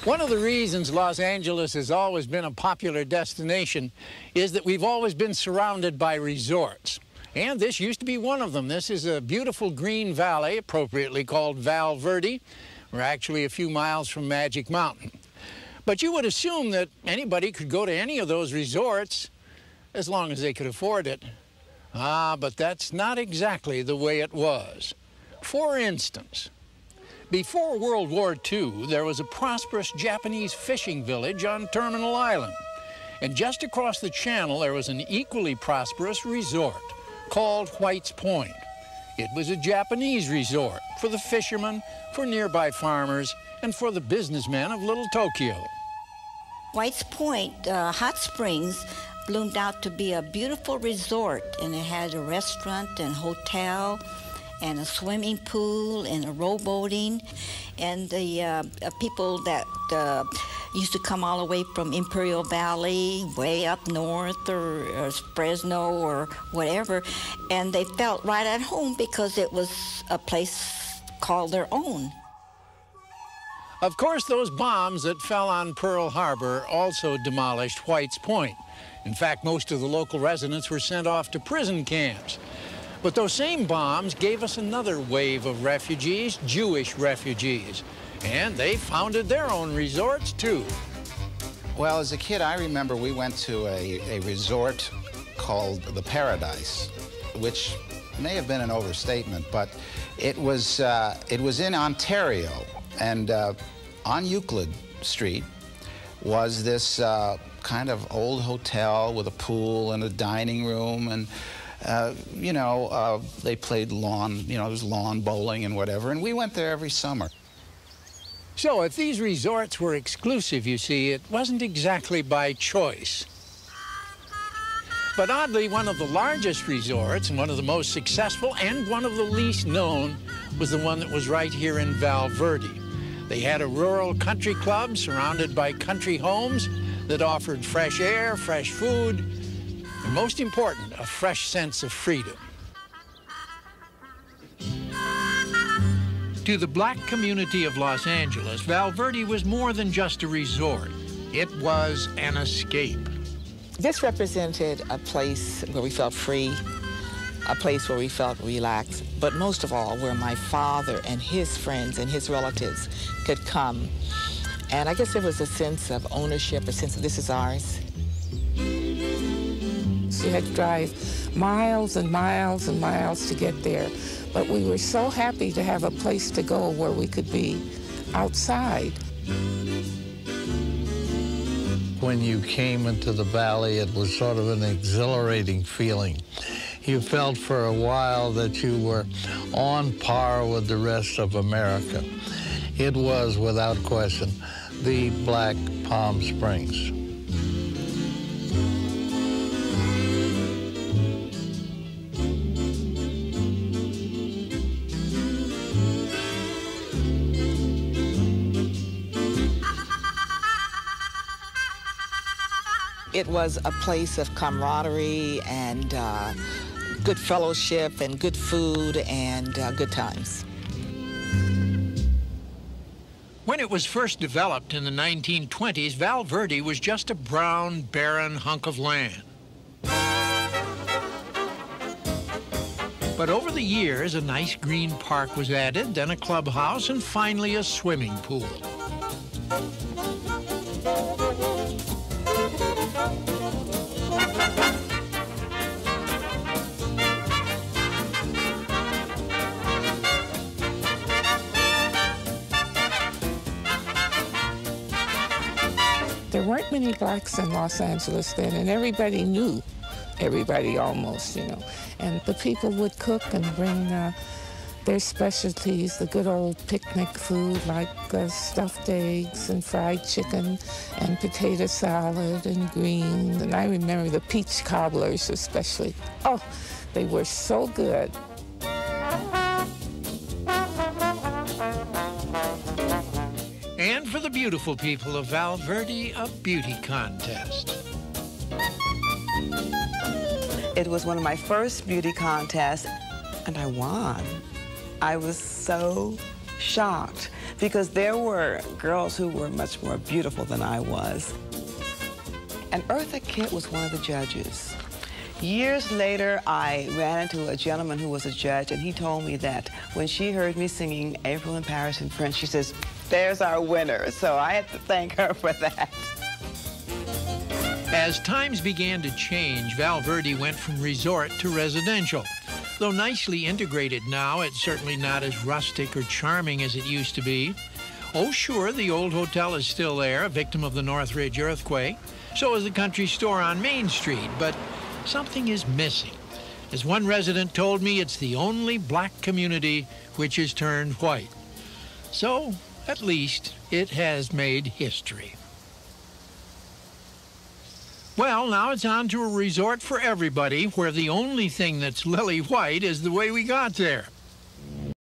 One of the reasons Los Angeles has always been a popular destination is that we've always been surrounded by resorts. And this used to be one of them. This is a beautiful green valley, appropriately called Val Verde. We're actually a few miles from Magic Mountain. But you would assume that anybody could go to any of those resorts as long as they could afford it. But that's not exactly the way it was. For instance, before World War II, there was a prosperous Japanese fishing village on Terminal Island. And just across the channel, there was an equally prosperous resort called White's Point. It was a Japanese resort for the fishermen, for nearby farmers, and for the businessmen of Little Tokyo. White's Point Hot Springs bloomed out to be a beautiful resort, and it had a restaurant and hotel and a swimming pool and a rowboating. And the people that used to come all the way from Imperial Valley, way up north, or Fresno or whatever, and they felt right at home because it was a place called their own. Of course, those bombs that fell on Pearl Harbor also demolished White's Point. In fact, most of the local residents were sent off to prison camps. But those same bombs gave us another wave of refugees, Jewish refugees. And they founded their own resorts, too. Well, as a kid, I remember we went to a resort called the Paradise, which may have been an overstatement, but it was in Ontario. And on Euclid Street was this kind of old hotel with a pool and a dining room, and they played lawn, there was lawn bowling and whatever, and we went there every summer. So if these resorts were exclusive, you see, it wasn't exactly by choice. But oddly, one of the largest resorts and one of the most successful and one of the least known was the one that was right here in Val Verde. They had a rural country club surrounded by country homes that offered fresh air, fresh food, and most important, a fresh sense of freedom. To the black community of Los Angeles, Val Verde was more than just a resort. It was an escape. This represented a place where we felt free, a place where we felt relaxed, but most of all, where my father and his friends and his relatives could come. And I guess there was a sense of ownership, a sense of this is ours. You had to drive miles and miles and miles to get there. But we were so happy to have a place to go where we could be outside. When you came into the valley, it was sort of an exhilarating feeling. You felt for a while that you were on par with the rest of America. It was, without question, the Black Palm Springs. It was a place of camaraderie and good fellowship and good food and good times. When it was first developed in the 1920s, Val Verde was just a brown, barren hunk of land. But over the years, a nice green park was added, then a clubhouse, and finally a swimming pool. There weren't many blacks in Los Angeles then, and everybody knew everybody almost, And the people would cook and bring their specialties, the good old picnic food like stuffed eggs and fried chicken and potato salad and greens. And I remember the peach cobblers especially. Oh, they were so good. And for the beautiful people of Val Verde, a beauty contest. It was one of my first beauty contests, and I won. I was so shocked because there were girls who were much more beautiful than I was. And Eartha Kitt was one of the judges. Years later, I ran into a gentleman who was a judge, and he told me that when she heard me singing April in Paris in French, she says, "There's our winner." So I had to thank her for that. As times began to change, Val Verde went from resort to residential. Though nicely integrated now, it's certainly not as rustic or charming as it used to be. Oh, sure, the old hotel is still there, a victim of the Northridge earthquake. So is the country store on Main Street, but something is missing. As one resident told me, it's the only black community which has turned white. So, at least, it has made history. Well, now it's on to a resort for everybody, where the only thing that's lily white is the way we got there.